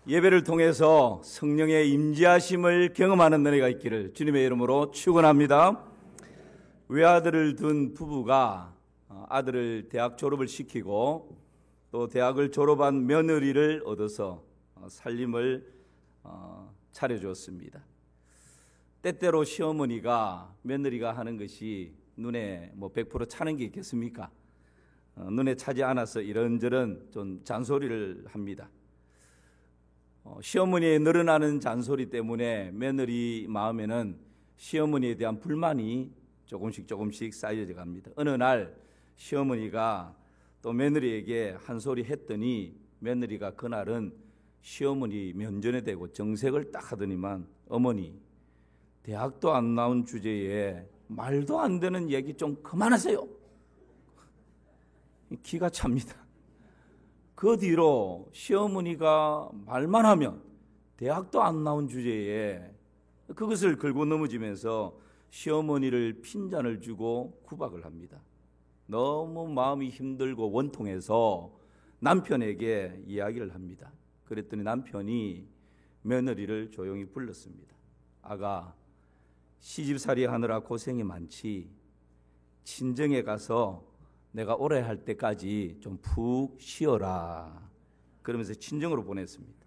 예배를 통해서 성령의 임재하심을 경험하는 은혜가 있기를 주님의 이름으로 축원합니다. 외아들을 둔 부부가 아들을 대학 졸업을 시키고 또 대학을 졸업한 며느리를 얻어서 살림을 차려주었습니다. 때때로 시어머니가 며느리가 하는 것이 눈에 100% 차는 게 있겠습니까? 눈에 차지 않아서 이런저런 좀 잔소리를 합니다. 시어머니의 늘어나는 잔소리 때문에 며느리 마음에는 시어머니에 대한 불만이 조금씩 쌓여져 갑니다. 어느 날 시어머니가 또 며느리에게 한 소리 했더니 며느리가 그날은 시어머니 면전에 대고 정색을 딱 하더니만, 어머니, 대학도 안 나온 주제에 말도 안 되는 얘기 좀 그만하세요. 기가 찹니다. 그 뒤로 시어머니가 말만 하면 대학도 안 나온 주제에 그것을 긁고 넘어지면서 시어머니를 핀잔을 주고 구박을 합니다. 너무 마음이 힘들고 원통해서 남편에게 이야기를 합니다. 그랬더니 남편이 며느리를 조용히 불렀습니다. 아가, 시집살이 하느라 고생이 많지. 친정에 가서 내가 오래 할 때까지 좀 푹 쉬어라. 그러면서 친정으로 보냈습니다.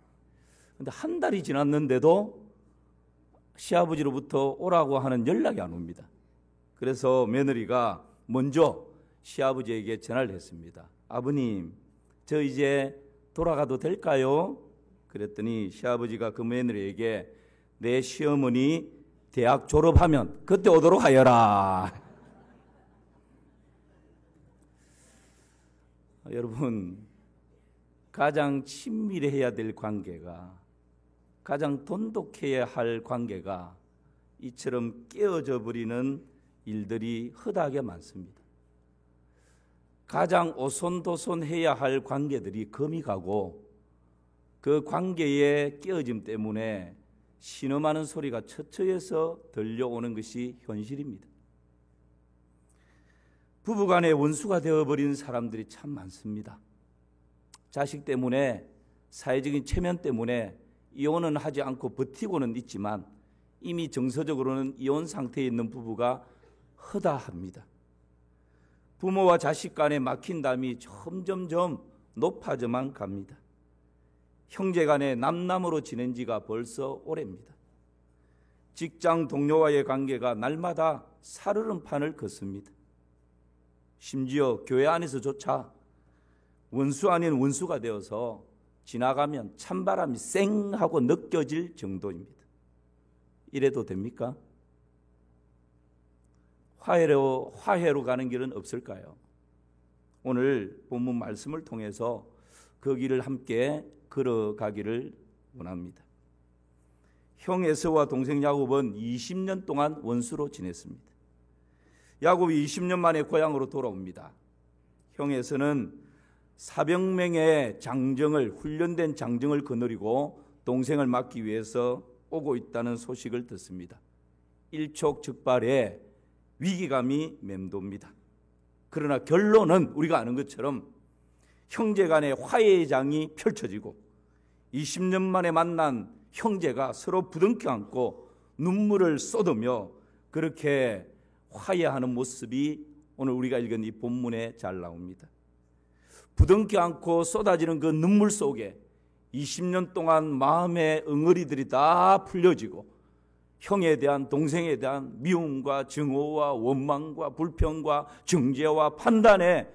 그런데 한 달이 지났는데도 시아버지로부터 오라고 하는 연락이 안 옵니다. 그래서 며느리가 먼저 시아버지에게 전화를 했습니다. 아버님, 저 이제 돌아가도 될까요? 그랬더니 시아버지가 그 며느리에게 내 시어머니 대학 졸업하면 그때 오도록 하여라. 여러분, 가장 친밀해야 될 관계가, 가장 돈독해야 할 관계가 이처럼 깨어져 버리는 일들이 허다하게 많습니다. 가장 오손도손해야 할 관계들이 금이 가고 그 관계의 깨어짐 때문에 신음하는 소리가 처처해서 들려오는 것이 현실입니다. 부부간의 원수가 되어버린 사람들이 참 많습니다. 자식 때문에, 사회적인 체면 때문에 이혼은 하지 않고 버티고는 있지만 이미 정서적으로는 이혼 상태에 있는 부부가 허다합니다. 부모와 자식 간의 막힌 담이 점점점 높아져만 갑니다. 형제 간의 남남으로 지낸 지가 벌써 오래입니다. 직장 동료와의 관계가 날마다 살얼음판을 걷습니다. 심지어 교회 안에서조차 원수 아닌 원수가 되어서 지나가면 찬바람이 쌩 하고 느껴질 정도입니다. 이래도 됩니까? 화해로 가는 길은 없을까요? 오늘 본문 말씀을 통해서 그 길을 함께 걸어가기를 원합니다. 형 에서와 동생 야곱은 20년 동안 원수로 지냈습니다. 야곱이 20년 만에 고향으로 돌아옵니다. 형 에서는 400명의 장정을, 훈련된 장정을 거느리고 동생을 막기 위해서 오고 있다는 소식을 듣습니다. 일촉즉발의 위기감이 맴돕니다. 그러나 결론은 우리가 아는 것처럼 형제 간의 화해의 장이 펼쳐지고 20년 만에 만난 형제가 서로 부둥켜 안고 눈물을 쏟으며 그렇게 화해하는 모습이 오늘 우리가 읽은 이 본문에 잘 나옵니다. 부둥켜 안고 쏟아지는 그 눈물 속에 20년 동안 마음의 응어리들이 다 풀려지고 형에 대한, 동생에 대한 미움과 증오와 원망과 불평과 정죄와 판단에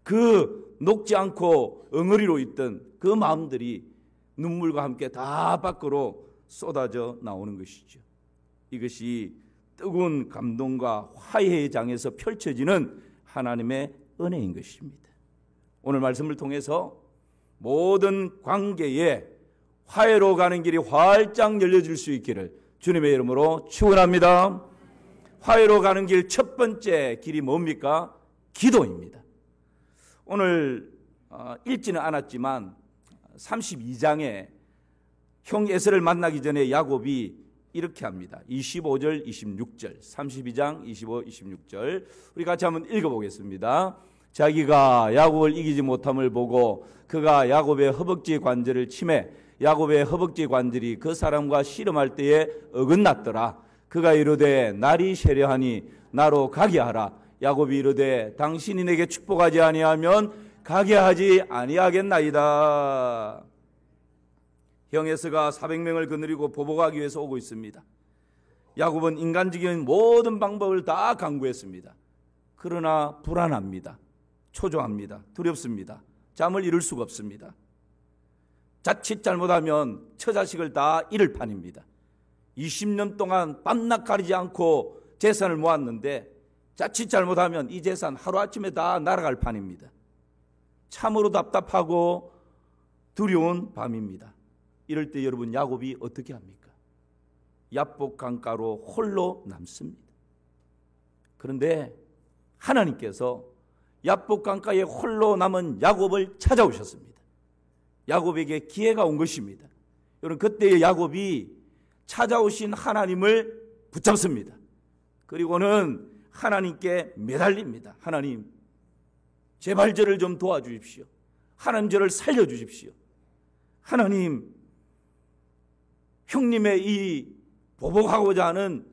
그 녹지 않고 응어리로 있던 그 마음들이 눈물과 함께 다 밖으로 쏟아져 나오는 것이죠. 이것이 뜨거운 감동과 화해의 장에서 펼쳐지는 하나님의 은혜인 것입니다. 오늘 말씀을 통해서 모든 관계에 화해로 가는 길이 활짝 열려질 수 있기를 주님의 이름으로 축원합니다. 화해로 가는 길 첫 번째 길이 뭡니까? 기도입니다. 오늘 읽지는 않았지만 32장에 형 에서를 만나기 전에 야곱이 이렇게 합니다. 25절, 26절, 32장 25, 26절 우리 같이 한번 읽어보겠습니다. 자기가 야곱을 이기지 못함을 보고 그가 야곱의 허벅지 관절을 치매 야곱의 허벅지 관절이 그 사람과 씨름할 때에 어긋났더라. 그가 이르되 날이 세려하니 나로 가게 하라. 야곱이 이르되 당신이 내게 축복하지 아니하면 가게 하지 아니하겠나이다. 형 에서가 400명을 거느리고 보복하기 위해서 오고 있습니다. 야곱은 인간적인 모든 방법을 다 강구했습니다. 그러나 불안합니다. 초조합니다. 두렵습니다. 잠을 이룰 수가 없습니다. 자칫 잘못하면 처자식을 다 잃을 판입니다. 20년 동안 밤낮 가리지 않고 재산을 모았는데 자칫 잘못하면 이 재산 하루아침에 다 날아갈 판입니다. 참으로 답답하고 두려운 밤입니다. 이럴 때 여러분 야곱이 어떻게 합니까? 야복 강가로 홀로 남습니다. 그런데 하나님께서 야복 강가에 홀로 남은 야곱을 찾아오셨습니다. 야곱에게 기회가 온 것입니다. 여러분 그때의 야곱이 찾아오신 하나님을 붙잡습니다. 그리고는 하나님께 매달립니다. 하나님, 제발 저를 좀 도와주십시오. 하나님 저를 살려주십시오. 하나님, 형님의 이 보복하고자 하는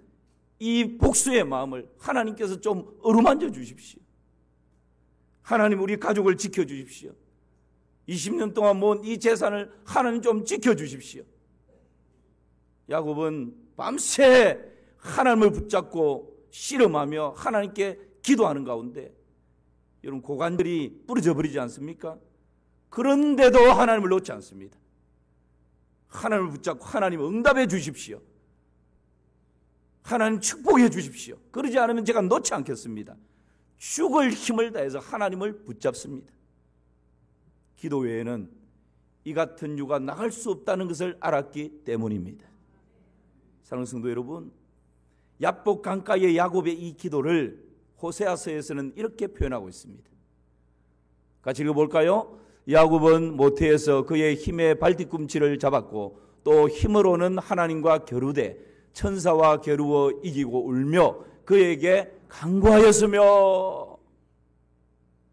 이 복수의 마음을 하나님께서 좀 어루만져 주십시오. 하나님 우리 가족을 지켜주십시오. 20년 동안 모은 이 재산을 하나님 좀 지켜주십시오. 야곱은 밤새 하나님을 붙잡고 씨름하며 하나님께 기도하는 가운데 여러분 고관들이 부러져 버리지 않습니까? 그런데도 하나님을 놓지 않습니다. 하나님을 붙잡고 하나님 응답해 주십시오. 하나님 축복해 주십시오. 그러지 않으면 제가 놓지 않겠습니다. 죽을 힘을 다해서 하나님을 붙잡습니다. 기도 외에는 이 같은 유가 나갈 수 없다는 것을 알았기 때문입니다. 사랑하는 성도 여러분, 야복 강가의 야곱의 이 기도를 호세아서에서는 이렇게 표현하고 있습니다. 같이 읽어볼까요? 야곱은 모태에서 그의 힘의 발뒤꿈치를 잡았고 또 힘으로는 하나님과 겨루되 천사와 겨루어 이기고 울며 그에게 간구하였으며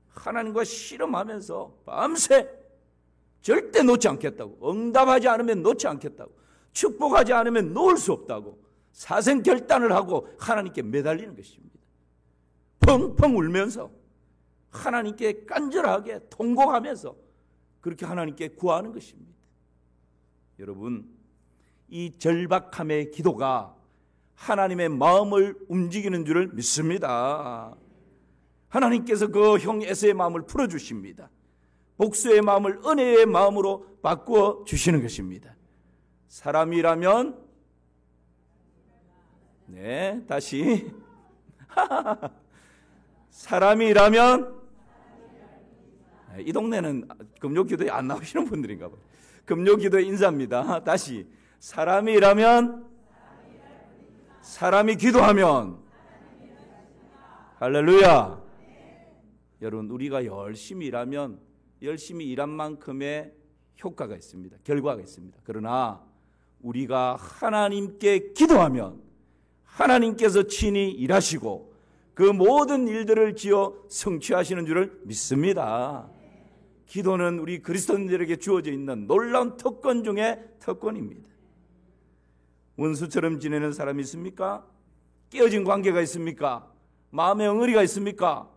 하나님과 씨름하면서 밤새 절대 놓지 않겠다고, 응답하지 않으면 놓지 않겠다고, 축복하지 않으면 놓을 수 없다고 사생결단을 하고 하나님께 매달리는 것입니다. 펑펑 울면서 하나님께 간절하게 통곡하면서 그렇게 하나님께 구하는 것입니다. 여러분, 이 절박함의 기도가 하나님의 마음을 움직이는 줄을 믿습니다. 하나님께서 그 형 에서의 마음을 풀어주십니다. 복수의 마음을 은혜의 마음으로 바꾸어 주시는 것입니다. 사람이라면 다시 사람이라면 이 동네는 금요기도에 안 나오시는 분들인가 봐요. 금요기도의 인사입니다. 다시 사람이라면 사람이 기도하면 할렐루야. 여러분 우리가 열심히 일하면 열심히 일한 만큼의 효과가 있습니다. 결과가 있습니다. 그러나 우리가 하나님께 기도하면 하나님께서 친히 일하시고 그 모든 일들을 지어 성취하시는 줄을 믿습니다. 기도는 우리 그리스도인들에게 주어져 있는 놀라운 특권 중에 특권입니다. 원수처럼 지내는 사람이 있습니까? 깨어진 관계가 있습니까? 마음의 엉어리가 있습니까?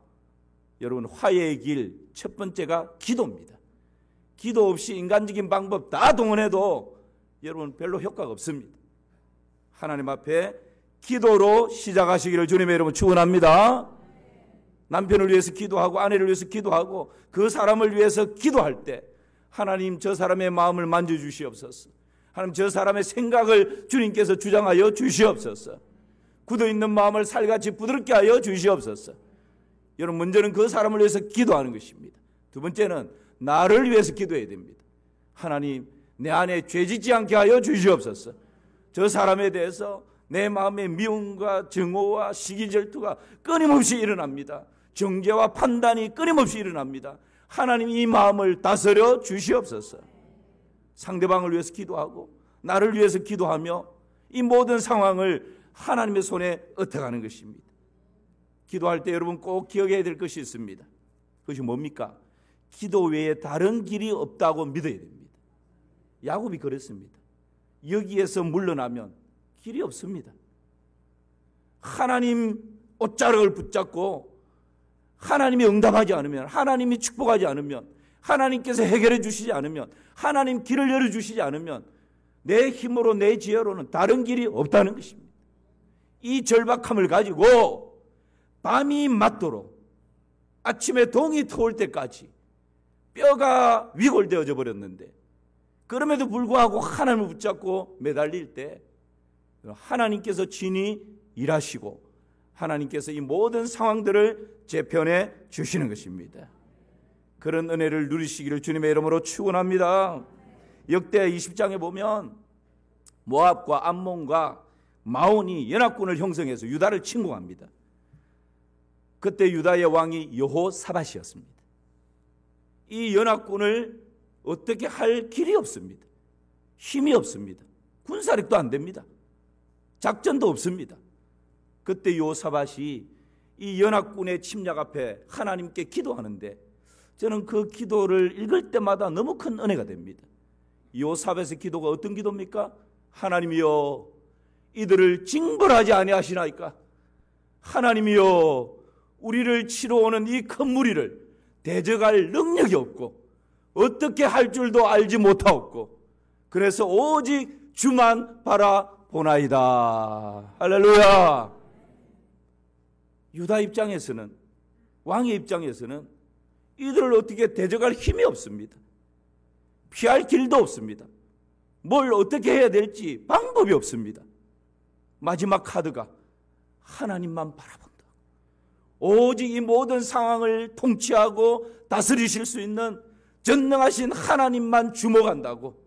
여러분 화해의 길 첫 번째가 기도입니다. 기도 없이 인간적인 방법 다 동원해도 여러분 별로 효과가 없습니다. 하나님 앞에 기도로 시작하시기를 주님의 이름으로 축원합니다. 남편을 위해서 기도하고 아내를 위해서 기도하고 그 사람을 위해서 기도할 때 하나님 저 사람의 마음을 만져주시옵소서. 하나님 저 사람의 생각을 주님께서 주장하여 주시옵소서. 굳어있는 마음을 살같이 부드럽게 하여 주시옵소서. 여러분 먼저는 그 사람을 위해서 기도하는 것입니다. 두 번째는 나를 위해서 기도해야 됩니다. 하나님 내 안에 죄짓지 않게 하여 주시옵소서. 저 사람에 대해서 내 마음의 미움과 증오와 시기질투가 끊임없이 일어납니다. 정죄와 판단이 끊임없이 일어납니다. 하나님 이 마음을 다스려 주시옵소서. 상대방을 위해서 기도하고 나를 위해서 기도하며 이 모든 상황을 하나님의 손에 얹어가는 것입니다. 기도할 때 여러분 꼭 기억해야 될 것이 야곱이 그랬습니다. 여기에서 물러나면 길이 없습니다. 하나님 옷자락을 붙잡고 하나님이 응답하지 않으면, 하나님이 축복하지 않으면, 하나님께서 해결해 주시지 않으면, 하나님 길을 열어주시지 않으면 내 힘으로 내 지혜로는 다른 길이 없다는 것입니다. 이 절박함을 가지고 밤이 맞도록 아침에 동이 트올 때까지 뼈가 위골되어져 버렸는데, 그럼에도 불구하고 하나님을 붙잡고 매달릴 때 하나님께서 친히 일하시고 하나님께서 이 모든 상황들을 재편해 주시는 것입니다. 그런 은혜를 누리시기를 주님의 이름으로 축원합니다. 역대 20장에 보면 모압과 암몬과 마온이 연합군을 형성해서 유다를 침공합니다. 그때 유다의 왕이 여호사밧이었습니다. 이 연합군을 어떻게 할 길이 없습니다. 힘이 없습니다. 군사력도 안 됩니다. 작전도 없습니다. 그때 여호사밧이 이 연합군의 침략 앞에 하나님께 기도하는데, 저는 그 기도를 읽을 때마다 너무 큰 은혜가 됩니다. 여호사밧의 기도가 어떤 기도입니까? 하나님이여, 이들을 징벌하지 아니하시나이까? 하나님이여, 우리를 치러 오는 이 큰 무리를 대적할 능력이 없고 어떻게 할 줄도 알지 못하옵고, 그래서 오직 주만 바라보나이다. 할렐루야. 유다 입장에서는, 왕의 입장에서는 이들을 어떻게 대적할 힘이 없습니다. 피할 길도 없습니다. 뭘 어떻게 해야 될지 방법이 없습니다. 마지막 카드가 하나님만 바라본다. 오직 이 모든 상황을 통치하고 다스리실 수 있는 전능하신 하나님만 주목한다고,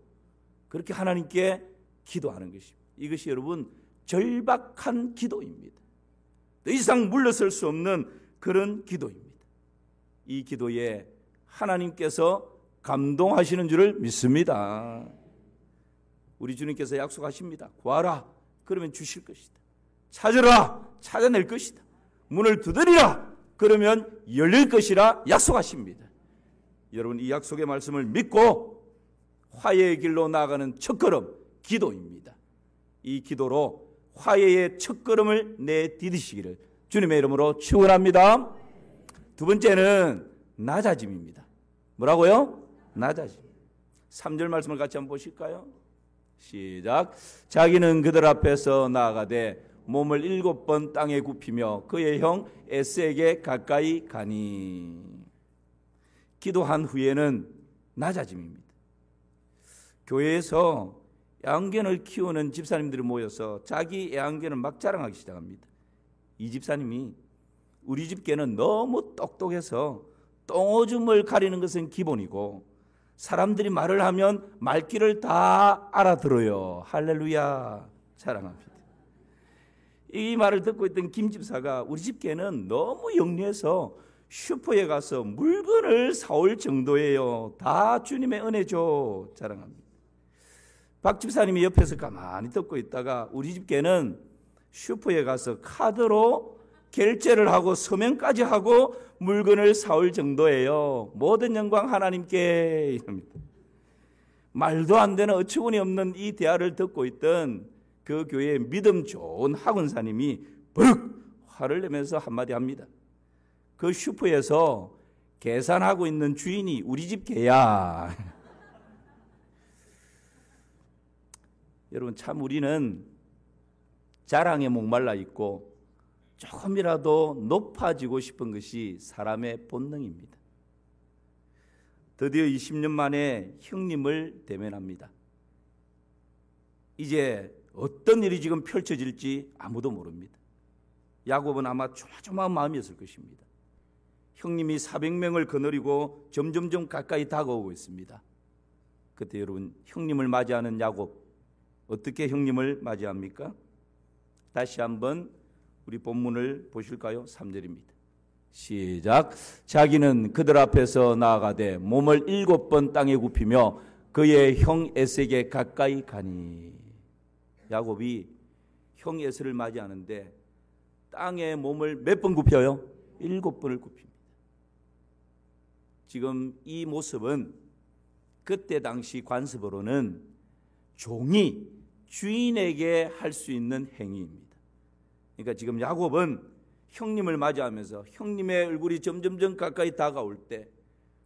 그렇게 하나님께 기도하는 것입니다. 이것이 여러분 절박한 기도입니다. 더 이상 물러설 수 없는 그런 기도입니다. 이 기도에 하나님께서 감동하시는 줄을 믿습니다. 우리 주님께서 약속하십니다. 구하라, 그러면 주실 것이다. 찾으라, 찾아낼 것이다. 문을 두드리라, 그러면 열릴 것이라 약속하십니다. 여러분, 이 약속의 말씀을 믿고 화해의 길로 나아가는 첫걸음, 기도입니다. 이 기도로 화해의 첫걸음을 내디디시기를 주님의 이름으로 축원합니다. 두 번째는 낮아짐입니다. 뭐라고요? 낮아짐. 3절 말씀을 같이 한번 보실까요? 시작. 자기는 그들 앞에서 나아가되 몸을 7번 땅에 굽히며 그의 형 에스에게 가까이 가니. 기도한 후에는 낮아짐입니다. 교회에서 애완견을 키우는 집사님들이 모여서 자기 애완견을 막 자랑하기 시작합니다. 이 집사님이 우리 집 개는 너무 똑똑해서 똥오줌을 가리는 것은 기본이고 사람들이 말을 하면 말귀를 다 알아들어요. 할렐루야, 자랑합니다. 이 말을 듣고 있던 김 집사가 우리 집 개는 너무 영리해서 슈퍼에 가서 물건을 사올 정도예요. 다 주님의 은혜죠, 자랑합니다. 박 집사님이 옆에서 가만히 듣고 있다가 우리 집 개는 슈퍼에 가서 카드로 결제를 하고 서명까지 하고 물건을 사올 정도예요. 모든 영광 하나님께. 말도 안 되는 어처구니 없는 이 대화를 듣고 있던 그 교회의 믿음 좋은 학원사님이 버럭 화를 내면서 한마디 합니다. 그 슈퍼에서 계산하고 있는 주인이 우리 집 개야. 여러분, 참 우리는 자랑에 목말라 있고 조금이라도 높아지고 싶은 것이 사람의 본능입니다. 드디어 20년 만에 형님을 대면합니다. 이제 어떤 일이 지금 펼쳐질지 아무도 모릅니다. 야곱은 아마 조마조마한 마음이었을 것입니다. 형님이 400명을 거느리고 점점점 가까이 다가오고 있습니다. 그때 여러분, 형님을 맞이하는 야곱, 어떻게 형님을 맞이합니까? 다시 한번 우리 본문을 보실까요? 3절입니다. 시작. 자기는 그들 앞에서 나아가되 몸을 7번 땅에 굽히며 그의 형 에스에게 가까이 가니. 야곱이 형 에스를 맞이하는데 땅에 몸을 몇 번 굽혀요? 7번을 굽힙니다. 지금 이 모습은 그때 당시 관습으로는 종이 주인에게 할 수 있는 행위입니다. 그러니까 지금 야곱은 형님을 맞이하면서 형님의 얼굴이 점점점 가까이 다가올 때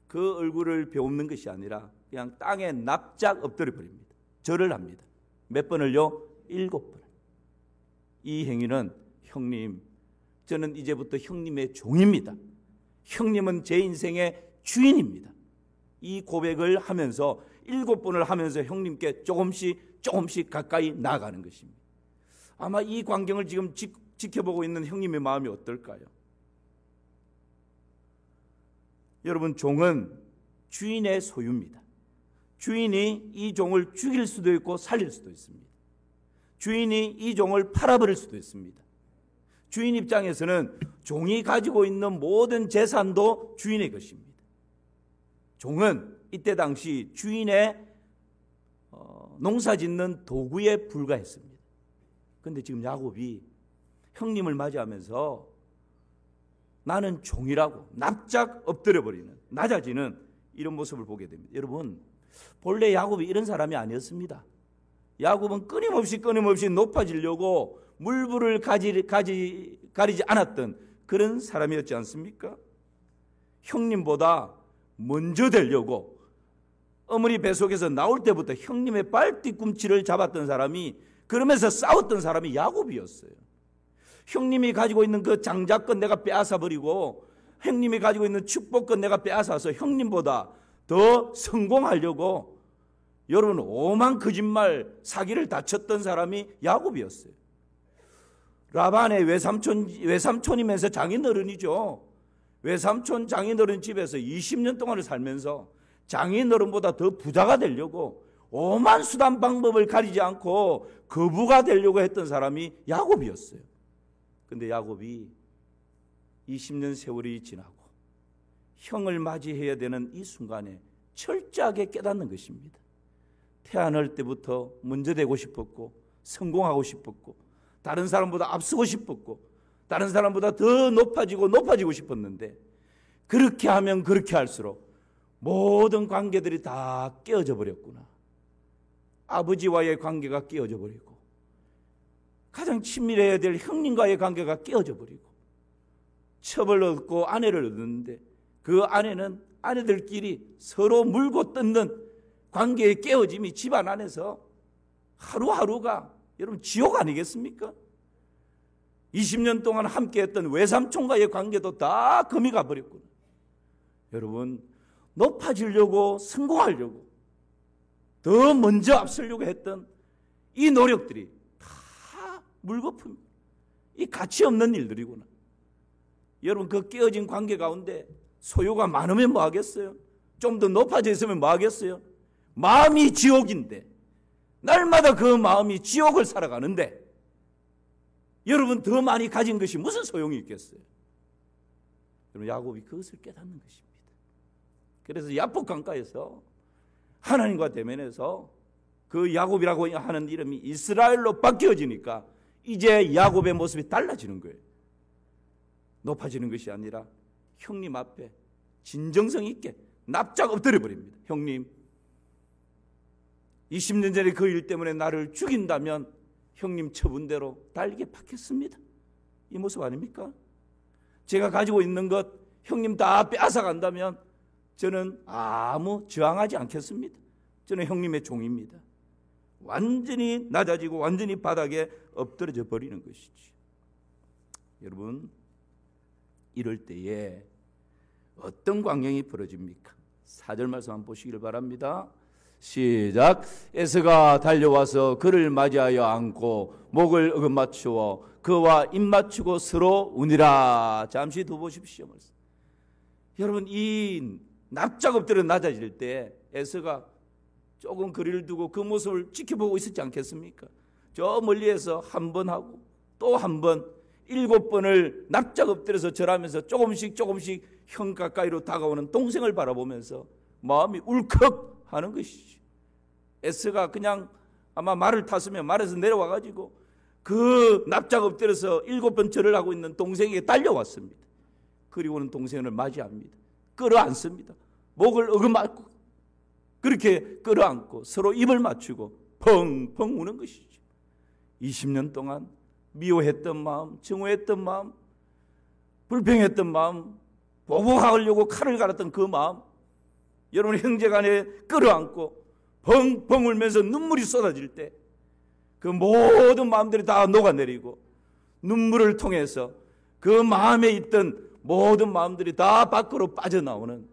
그 얼굴을 베옵는 것이 아니라 그냥 땅에 납작 엎드려 버립니다. 절을 합니다. 몇 번을요? 7번. 이 행위는 형님, 저는 이제부터 형님의 종입니다. 형님은 제 인생의 주인입니다. 이 고백을 하면서 7번을 하면서 형님께 조금씩 가까이 나아가는 것입니다. 아마 이 광경을 지금 지켜보고 있는 형님의 마음이 어떨까요? 여러분, 종은 주인의 소유입니다. 주인이 이 종을 죽일 수도 있고 살릴 수도 있습니다. 주인이 이 종을 팔아버릴 수도 있습니다. 주인 입장에서는 종이 가지고 있는 모든 재산도 주인의 것입니다. 종은 이때 당시 주인의 농사짓는 도구에 불과했습니다. 그런데 지금 야곱이 형님을 맞이하면서 나는 종이라고 납작 엎드려버리는, 낮아지는 이런 모습을 보게 됩니다. 여러분, 본래 야곱이 이런 사람이 아니었습니다. 야곱은 끊임없이 높아지려고 물불을 가리지 않았던 그런 사람이었지 않습니까? 형님보다 먼저 되려고 어머니 뱃속에서 나올 때부터 형님의 발 뒤꿈치를 잡았던 사람이, 그러면서 싸웠던 사람이 야곱이었어요. 형님이 가지고 있는 그 장자권 내가 빼앗아버리고 형님이 가지고 있는 축복권 내가 빼앗아서 형님보다 더 성공하려고 여러분 오만 거짓말 사기를 다 쳤던 사람이 야곱이었어요. 라반의 외삼촌이면서 장인어른이죠. 외삼촌 장인어른 집에서 20년 동안을 살면서 장인어른보다 더 부자가 되려고 오만 수단 방법을 가리지 않고 거부가 되려고 했던 사람이 야곱이었어요. 근데 야곱이 20년 세월이 지나고 형을 맞이해야 되는 이 순간에 철저하게 깨닫는 것입니다. 태어날 때부터 먼저 되고 싶었고 성공하고 싶었고 다른 사람보다 앞서고 싶었고 다른 사람보다 더 높아지고 싶었는데, 그렇게 하면 그렇게 할수록 모든 관계들이 다 깨어져 버렸구나. 아버지와의 관계가 깨어져 버리고 가장 친밀해야 될 형님과의 관계가 깨어져 버리고 첩을 얻고 아내를 얻는데 그 아내는 아내들끼리 서로 물고 뜯는 관계의 깨어짐이 집안 안에서 하루하루가 여러분 지옥 아니겠습니까? 20년 동안 함께했던 외삼촌과의 관계도 다 금이 가버렸구나. 여러분, 높아지려고 성공하려고 더 먼저 앞서려고 했던 이 노력들이 다 물거품, 이 가치 없는 일들이구나. 여러분, 그 깨어진 관계 가운데 소유가 많으면 뭐 하겠어요? 좀 더 높아져 있으면 뭐 하겠어요? 마음이 지옥인데, 날마다 그 마음이 지옥을 살아가는데 여러분 더 많이 가진 것이 무슨 소용이 있겠어요? 여러분, 야곱이 그것을 깨닫는 것입니다. 그래서 야복 강가에서 하나님과 대면해서 그 야곱이라고 하는 이름이 이스라엘로 바뀌어지니까 이제 야곱의 모습이 달라지는 거예요. 높아지는 것이 아니라 형님 앞에 진정성 있게 납작 엎드려 버립니다. 형님, 20년 전에 그 일 때문에 나를 죽인다면 형님 처분대로 달게 받겠습니다. 이 모습 아닙니까? 제가 가지고 있는 것 형님 다 빼앗아 간다면 저는 아무 저항하지 않겠습니다. 저는 형님의 종입니다. 완전히 낮아지고 완전히 바닥에 엎드려져 버리는 것이지. 여러분, 이럴 때에 어떤 광경이 벌어집니까? 4절 말씀 한번 보시길 바랍니다. 시작. 에서가 달려와서 그를 맞이하여 안고 목을 어긋맞추어 그와 입맞추고 서로 우니라. 잠시 두보십시오. 여러분, 이 납작 엎드려 낮아질 때 에서가 조금 거리를 두고 그 모습을 지켜보고 있었지 않겠습니까? 저 멀리에서 한 번 하고 또 한 번, 7번을 납작 엎드려서 절하면서 조금씩 형 가까이로 다가오는 동생을 바라보면서 마음이 울컥 하는 것이지. 에스가 그냥 아마 말을 탔으면 말에서 내려와가지고 그 납작 엎드려서 7번 절을 하고 있는 동생에게 달려왔습니다. 그리고는 동생을 맞이합니다. 끌어안습니다. 목을 어긋맞고 그렇게 끌어안고 서로 입을 맞추고 펑펑 우는 것이죠. 20년 동안 미워했던 마음, 증오했던 마음, 불평했던 마음, 보복하려고 칼을 갈았던 그 마음, 여러분 형제간에 끌어안고 펑펑 울면서 눈물이 쏟아질 때 그 모든 마음들이 다 녹아내리고 눈물을 통해서 그 마음에 있던 모든 마음들이 다 밖으로 빠져나오는,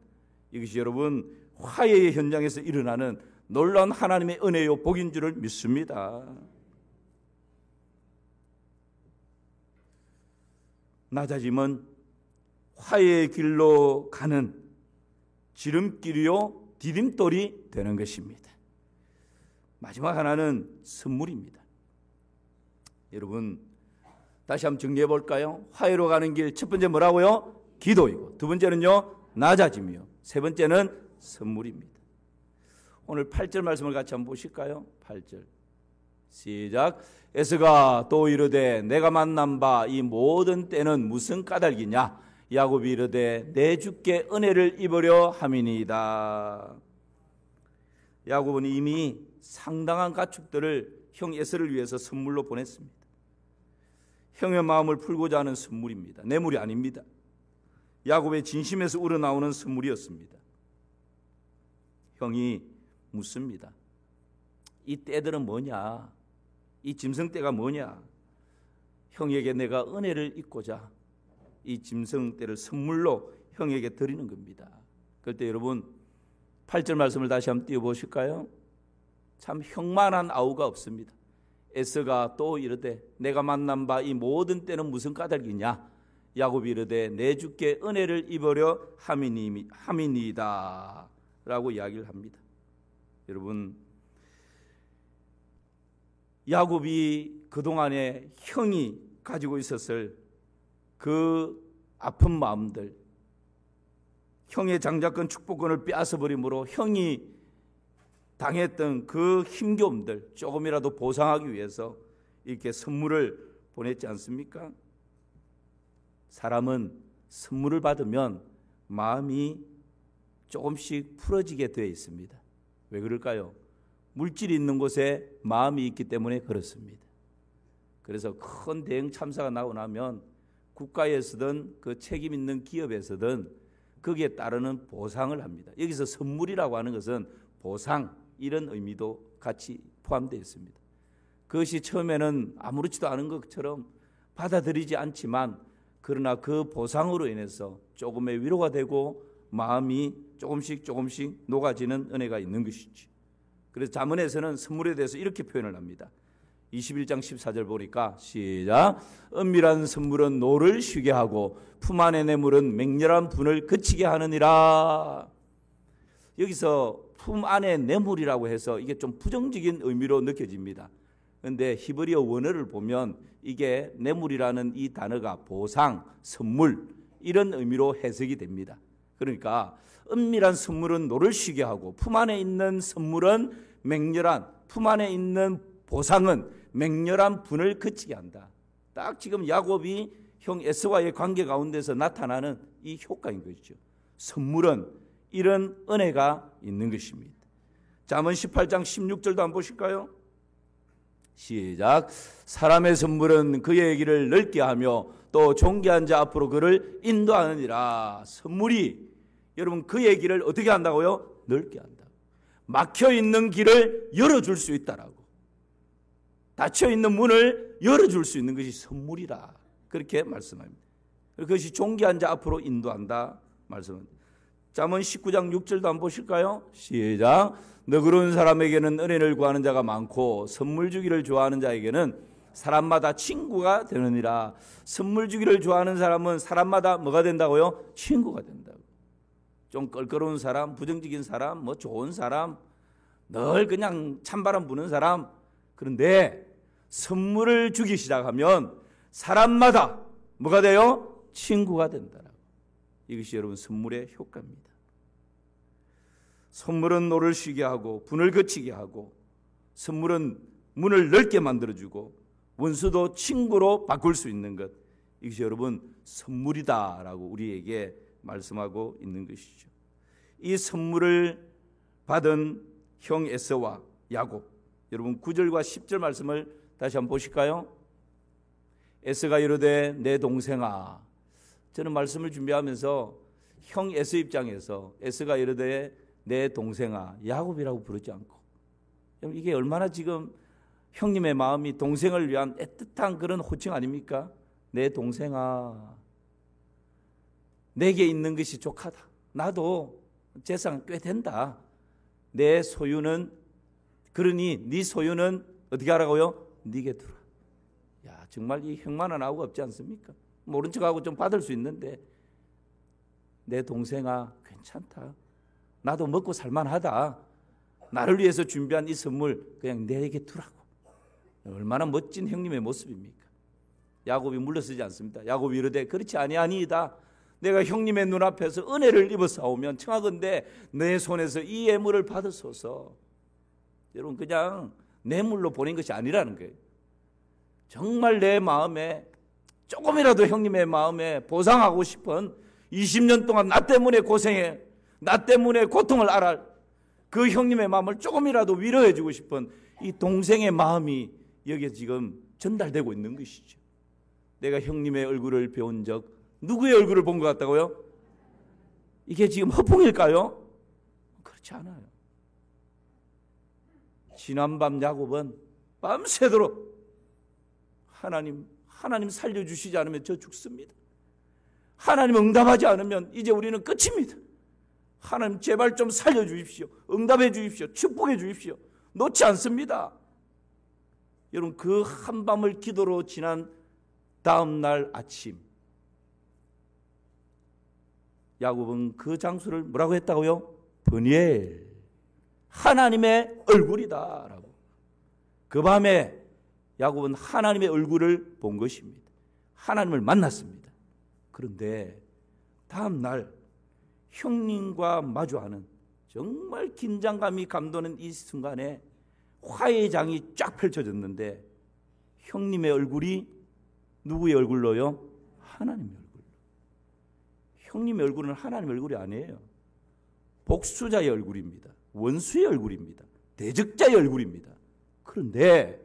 이것이 여러분 화해의 현장에서 일어나는 놀라운 하나님의 은혜요 복인 줄을 믿습니다. 낮아짐은 화해의 길로 가는 지름길이요 디딤돌이 되는 것입니다. 마지막 하나는 선물입니다. 여러분 다시 한번 정리해 볼까요? 화해로 가는 길, 첫 번째 뭐라고요? 기도이고, 두 번째는요 낮아짐이요, 세 번째는 선물입니다. 오늘 8절 말씀을 같이 한번 보실까요? 8절 시작. 에서가 또 이르되 내가 만난 바 이 모든 때는 무슨 까닭이냐? 야곱이 이르되 내 주께 은혜를 입으려 함이니이다. 야곱은 이미 상당한 가축들을 형 에서를 위해서 선물로 보냈습니다. 형의 마음을 풀고자 하는 선물입니다. 뇌물이 아닙니다. 야곱의 진심에서 우러나오는 선물이었습니다. 형이 묻습니다. 이 떼들은 뭐냐? 이 짐승떼가 뭐냐? 형에게 내가 은혜를 입고자 이 짐승떼를 선물로 형에게 드리는 겁니다. 그럴 때 여러분 8절 말씀을 다시 한번 띄워보실까요? 참 형만한 아우가 없습니다. 에서가 또 이르되 내가 만난 바 이 모든 때는 무슨 까닭이냐? 야곱이 이르되 내 주께 은혜를 입으려 함이니이다 라고 이야기를 합니다. 여러분 야곱이 그동안에 형이 가지고 있었을 그 아픈 마음들, 형의 장자권 축복권을 빼앗아버림으로 형이 당했던 그 힘겨움들 조금이라도 보상하기 위해서 이렇게 선물을 보냈지 않습니까? 사람은 선물을 받으면 마음이 조금씩 풀어지게 되어 있습니다. 왜 그럴까요? 물질이 있는 곳에 마음이 있기 때문에 그렇습니다. 그래서 큰 대형 참사가 나고 나면 국가에서든 그 책임 있는 기업에서든 거기에 따르는 보상을 합니다. 여기서 선물이라고 하는 것은 보상, 이런 의미도 같이 포함되어 있습니다. 그것이 처음에는 아무렇지도 않은 것처럼 받아들이지 않지만 그러나 그 보상으로 인해서 조금의 위로가 되고 마음이 조금씩 녹아지는 은혜가 있는 것이지. 그래서 잠언에서는 선물에 대해서 이렇게 표현을 합니다. 21장 14절 보니까 시작. 은밀한 선물은 노를 쉬게 하고 품 안의 뇌물은 맹렬한 분을 그치게 하느니라. 여기서 품 안의 뇌물이라고 해서 이게 좀 부정적인 의미로 느껴집니다. 그런데 히브리어 원어를 보면 이게 뇌물이라는 이 단어가 보상, 선물 이런 의미로 해석이 됩니다. 그러니까 은밀한 선물은 노를 쉬게 하고 품 안에 있는 선물은 맹렬한, 품 안에 있는 보상은 맹렬한 분을 그치게 한다. 딱 지금 야곱이 형 에서와의 관계 가운데서 나타나는 이 효과인 것이죠. 선물은 이런 은혜가 있는 것입니다. 잠언 18장 16절도 한번 보실까요? 시작. 사람의 선물은 그의 길을 넓게 하며 또 존귀한 자 앞으로 그를 인도하느니라. 선물이 여러분 그의 길을 어떻게 한다고요? 넓게 한다고. 막혀있는 길을 열어줄 수 있다라고. 닫혀있는 문을 열어줄 수 있는 것이 선물이라. 그렇게 말씀합니다. 그것이 존귀한 자 앞으로 인도한다 말씀합니다. 잠언 19장 6절도 한번 보실까요? 시작. 너그러운 사람에게는 은혜를 구하는 자가 많고 선물 주기를 좋아하는 자에게는 사람마다 친구가 되느니라. 선물 주기를 좋아하는 사람은 사람마다 뭐가 된다고요? 친구가 된다고. 좀 껄끄러운 사람, 부정적인 사람, 뭐 좋은 사람, 늘 그냥 찬바람 부는 사람. 그런데 선물을 주기 시작하면 사람마다 뭐가 돼요? 친구가 된다라고. 이것이 여러분 선물의 효과입니다. 선물은 노를 쉬게 하고 분을 그치게 하고 선물은 문을 넓게 만들어주고 원수도 친구로 바꿀 수 있는 것. 이것이 여러분 선물이다라고 우리에게 말씀하고 있는 것이죠. 이 선물을 받은 형 에서와 야곱. 여러분 9절과 10절 말씀을 다시 한번 보실까요? 에서가 이르되 내 동생아. 저는 말씀을 준비하면서 형 에서 입장에서 에서가 이르되 내 동생아, 야곱이라고 부르지 않고, 이게 얼마나 지금 형님의 마음이 동생을 위한 애틋한 그런 호칭 아닙니까? 내 동생아, 내게 있는 것이 족하다. 나도 재산 꽤 된다. 내 소유는, 그러니 네 소유는 어떻게 하라고요? 네게 두라. 야, 정말 이 형만한 아우가 없지 않습니까? 모른 척하고 좀 받을 수 있는데, 내 동생아 괜찮다. 나도 먹고 살만하다. 나를 위해서 준비한 이 선물 그냥 내게 두라고. 얼마나 멋진 형님의 모습입니까? 야곱이 물러서지 않습니다. 야곱이 이르되 그렇지 아니하니이다. 내가 형님의 눈앞에서 은혜를 입어싸우면 청하건대 내 손에서 이 예물을 받으소서. 여러분 그냥 뇌물로 보낸 것이 아니라는 거예요. 정말 내 마음에 조금이라도 형님의 마음에 보상하고 싶은 20년 동안 나 때문에 고생해, 나 때문에 고통을 알아, 그 형님의 마음을 조금이라도 위로해 주고 싶은 이 동생의 마음이 여기에 지금 전달되고 있는 것이죠. 내가 형님의 얼굴을 배운 적, 누구의 얼굴을 본 것 같다고요? 이게 지금 허풍일까요? 그렇지 않아요. 지난밤 야곱은 밤새도록 하나님 살려주시지 않으면 저 죽습니다. 하나님 응답하지 않으면 이제 우리는 끝입니다. 하나님 제발 좀 살려주십시오. 응답해 주십시오. 축복해 주십시오. 놓지 않습니다. 여러분 그 한밤을 기도로 지난 다음 날 아침, 야곱은 그 장소를 뭐라고 했다고요? 브니엘, 하나님의 얼굴이다 라고. 그 밤에 야곱은 하나님의 얼굴을 본 것입니다. 하나님을 만났습니다. 그런데 다음 날 형님과 마주하는 정말 긴장감이 감도는 이 순간에 화해의 장이 쫙 펼쳐졌는데 형님의 얼굴이 누구의 얼굴로요? 하나님의 얼굴로. 형님의 얼굴은 하나님의 얼굴이 아니에요. 복수자의 얼굴입니다. 원수의 얼굴입니다. 대적자의 얼굴입니다. 그런데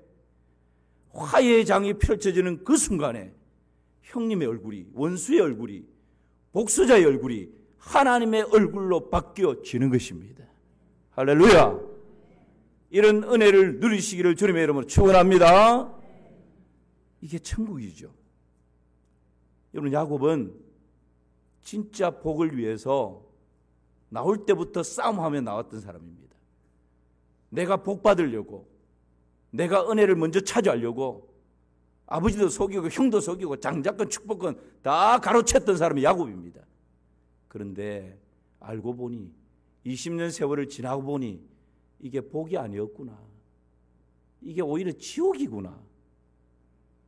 화해의 장이 펼쳐지는 그 순간에 형님의 얼굴이, 원수의 얼굴이, 복수자의 얼굴이 하나님의 얼굴로 바뀌어지는 것입니다. 할렐루야. 이런 은혜를 누리시기를 주님의 이름으로 축원합니다. 이게 천국이죠. 여러분 야곱은 진짜 복을 위해서 나올 때부터 싸움하며 나왔던 사람입니다. 내가 복 받으려고, 내가 은혜를 먼저 차지하려고 아버지도 속이고 형도 속이고 장자권 축복권 다 가로챘던 사람이 야곱입니다. 그런데 알고 보니 20년 세월을 지나고 보니 이게 복이 아니었구나. 이게 오히려 지옥이구나.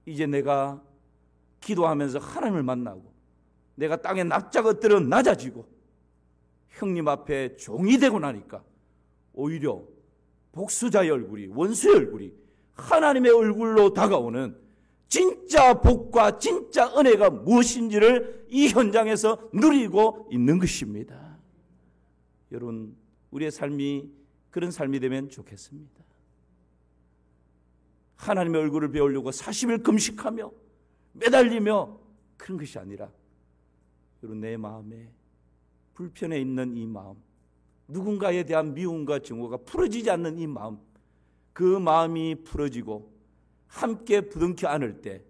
이제 내가 기도하면서 하나님을 만나고 내가 땅에 납작 엎드려 낮아지고 형님 앞에 종이 되고 나니까 오히려 복수자의 얼굴이, 원수의 얼굴이 하나님의 얼굴로 다가오는 진짜 복과 진짜 은혜가 무엇인지를 이 현장에서 누리고 있는 것입니다. 여러분 우리의 삶이 그런 삶이 되면 좋겠습니다. 하나님의 얼굴을 배우려고 40일 금식하며 매달리며 그런 것이 아니라 여러분 내 마음에 불편해 있는 이 마음, 누군가에 대한 미움과 증오가 풀어지지 않는 이 마음, 그 마음이 풀어지고 함께 부둥켜 안을 때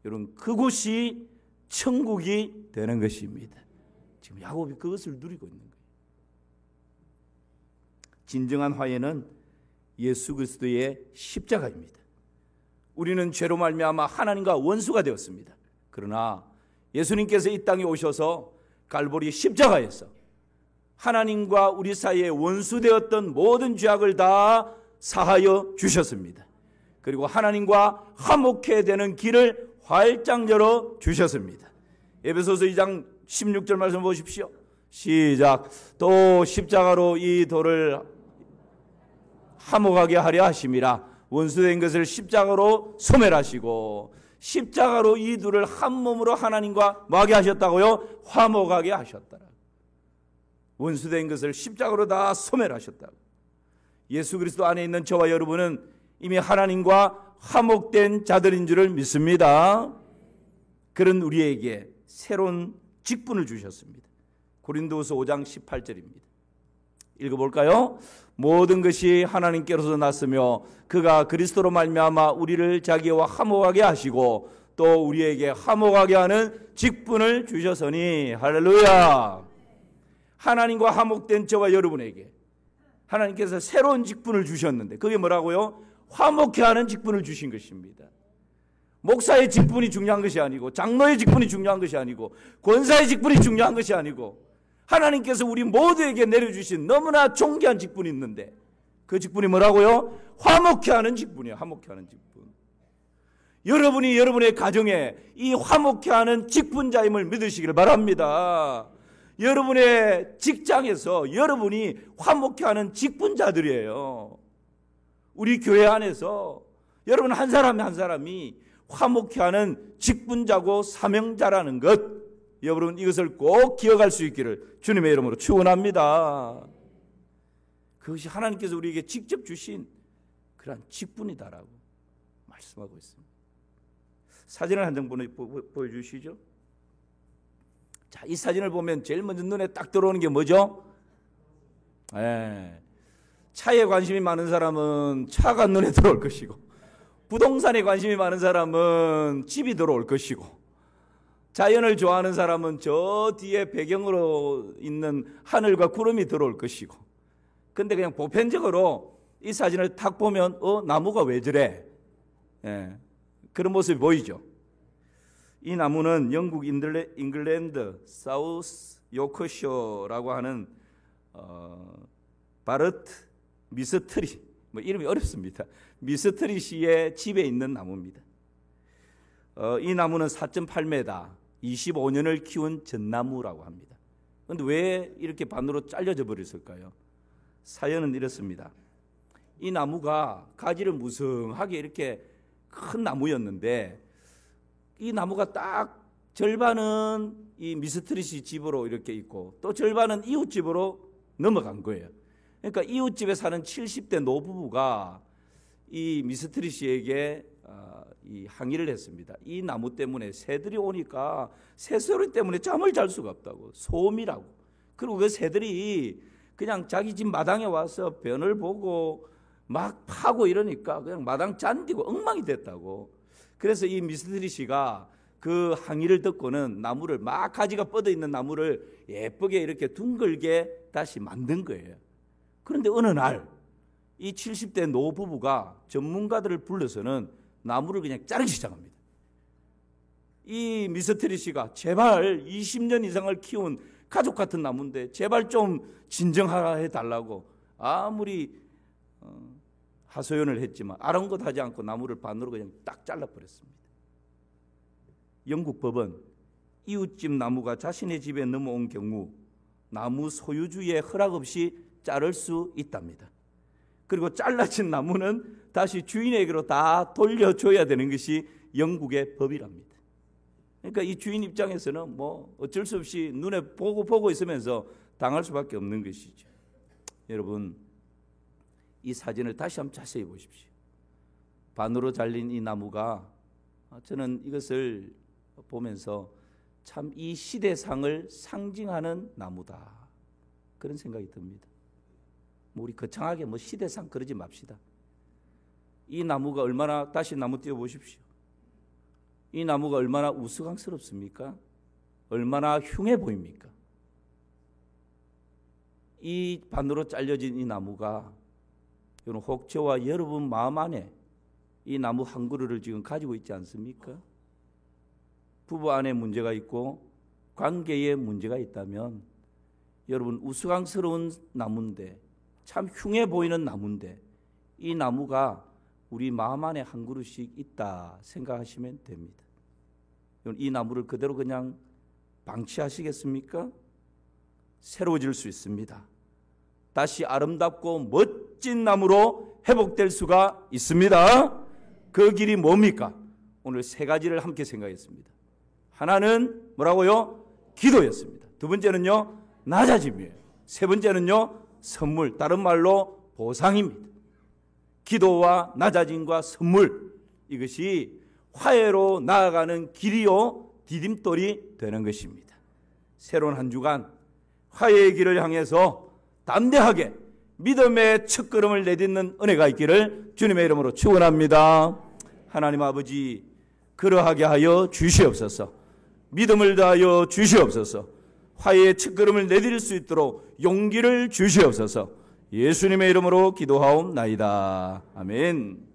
여러분 그곳이 천국이 되는 것입니다. 지금 야곱이 그것을 누리고 있는 거예요. 진정한 화해는 예수 그리스도의 십자가입니다. 우리는 죄로 말미암아 하나님과 원수가 되었습니다. 그러나 예수님께서 이 땅에 오셔서 갈보리 십자가에서 하나님과 우리 사이에 원수되었던 모든 죄악을 다 사하여 주셨습니다. 그리고 하나님과 화목해야 되는 길을 활짝 열어 주셨습니다. 에베소서 2장 16절 말씀 보십시오. 시작. 또 십자가로 이 돌을 화목하게 하려 하심이라. 원수된 것을 십자가로 소멸하시고 십자가로 이 둘을 한 몸으로 하나님과 뭐하게 하셨다고요? 화목하게 하셨더라. 원수된 것을 십자가로 다 소멸하셨다고. 예수 그리스도 안에 있는 저와 여러분은 이미 하나님과 화목된 자들인 줄을 믿습니다. 그런 우리에게 새로운 직분을 주셨습니다. 고린도후서 5장 18절입니다. 읽어볼까요? 모든 것이 하나님께로서 났으며 그가 그리스도로 말미암아 우리를 자기와 화목하게 하시고 또 우리에게 화목하게 하는 직분을 주셨으니. 할렐루야. 하나님과 화목된 저와 여러분에게 하나님께서 새로운 직분을 주셨는데 그게 뭐라고요? 화목케 하는 직분을 주신 것입니다. 목사의 직분이 중요한 것이 아니고 장로의 직분이 중요한 것이 아니고 권사의 직분이 중요한 것이 아니고 하나님께서 우리 모두에게 내려주신 너무나 존귀한 직분이 있는데 그 직분이 뭐라고요? 화목케 하는 직분이에요. 화목케 하는 직분. 여러분이 여러분의 가정에 이 화목케 하는 직분자임을 믿으시기를 바랍니다. 여러분의 직장에서 여러분이 화목케 하는 직분자들이에요. 우리 교회 안에서 여러분 한 사람 한 사람이 화목케 하는 직분자고 사명자라는 것, 여러분 이것을 꼭 기억할 수 있기를 주님의 이름으로 축원합니다. 그것이 하나님께서 우리에게 직접 주신 그러한 직분이다라고 말씀하고 있습니다. 사진을 한 장 보여주시죠. 자, 이 사진을 보면 제일 먼저 눈에 딱 들어오는 게 뭐죠? 차에 관심이 많은 사람은 차가 눈에 들어올 것이고, 부동산에 관심이 많은 사람은 집이 들어올 것이고, 자연을 좋아하는 사람은 저 뒤에 배경으로 있는 하늘과 구름이 들어올 것이고, 근데 그냥 보편적으로 이 사진을 딱 보면 나무가 왜 저래? 그런 모습이 보이죠. 이 나무는 영국 잉글랜드 사우스 요커셔라고 하는 바르트 미스트리, 이름이 어렵습니다. 미스트리시의 집에 있는 나무입니다. 이 나무는 4.8m, 25년을 키운 전나무라고 합니다. 그런데 왜 이렇게 반으로 잘려져 버렸을까요? 사연은 이렇습니다. 이 나무가 가지를 무성하게 이렇게 큰 나무였는데 이 나무가 딱 절반은 이 미스트리시 집으로 이렇게 있고 또 절반은 이웃집으로 넘어간 거예요. 그러니까 이웃집에 사는 70대 노부부가 이 미스트리시에게 이 항의를 했습니다. 이 나무 때문에 새들이 오니까 새소리 때문에 잠을 잘 수가 없다고, 소음이라고. 그리고 그 새들이 그냥 자기 집 마당에 와서 변을 보고 막 파고 이러니까 그냥 마당 잔디고 엉망이 됐다고. 그래서 이 미스트리시가 그 항의를 듣고는 나무를 막 가지가 뻗어 있는 나무를 예쁘게 이렇게 둥글게 다시 만든 거예요. 그런데 어느 날 이 70대 노부부가 전문가들을 불러서는 나무를 그냥 자르기 시작합니다. 이 미스트리시가 제발 20년 이상을 키운 가족 같은 나무인데 제발 좀 진정해 달라고 아무리 하소연을 했지만 아랑곳하지 않고 나무를 반으로 그냥 딱 잘라버렸습니다. 영국 법은 이웃집 나무가 자신의 집에 넘어온 경우 나무 소유주의 허락 없이 자를 수 있답니다. 그리고 잘라진 나무는 다시 주인에게로 다 돌려줘야 되는 것이 영국의 법이랍니다. 그러니까 이 주인 입장에서는 뭐 어쩔 수 없이 눈에 보고 있으면서 당할 수밖에 없는 것이죠. 여러분, 이 사진을 다시 한번 자세히 보십시오. 반으로 잘린 이 나무가 저는 이것을 보면서 참 이 시대상을 상징하는 나무다, 그런 생각이 듭니다. 우리 거창하게 시대상 그러지 맙시다. 이 나무가 얼마나, 다시 나무 띄워보십시오. 이 나무가 얼마나 우스꽝스럽습니까? 얼마나 흉해 보입니까? 이 반으로 잘려진 이 나무가 여러분 혹 저와 여러분 마음 안에 이 나무 한 그루를 지금 가지고 있지 않습니까? 부부 안에 문제가 있고 관계에 문제가 있다면 여러분 우스꽝스러운 나무인데, 참 흉해 보이는 나무인데 이 나무가 우리 마음 안에 한 그루씩 있다 생각하시면 됩니다. 이 나무를 그대로 그냥 방치하시겠습니까? 새로워질 수 있습니다. 다시 아름답고 멋진 나무로 회복될 수가 있습니다. 그 길이 뭡니까? 오늘 세 가지를 함께 생각했습니다. 하나는 뭐라고요? 기도였습니다. 두 번째는요, 낮아짐이에요. 세 번째는요, 선물, 다른 말로 보상입니다. 기도와 낮아짐과 선물, 이것이 화해로 나아가는 길이요 디딤돌이 되는 것입니다. 새로운 한 주간 화해의 길을 향해서 담대하게 믿음의 첫걸음을 내딛는 은혜가 있기를 주님의 이름으로 축원합니다. 하나님 아버지, 그러하게 하여 주시옵소서. 믿음을 다하여 주시옵소서. 화해의 첫걸음을 내디딜 수 있도록 용기를 주시옵소서. 예수님의 이름으로 기도하옵나이다. 아멘.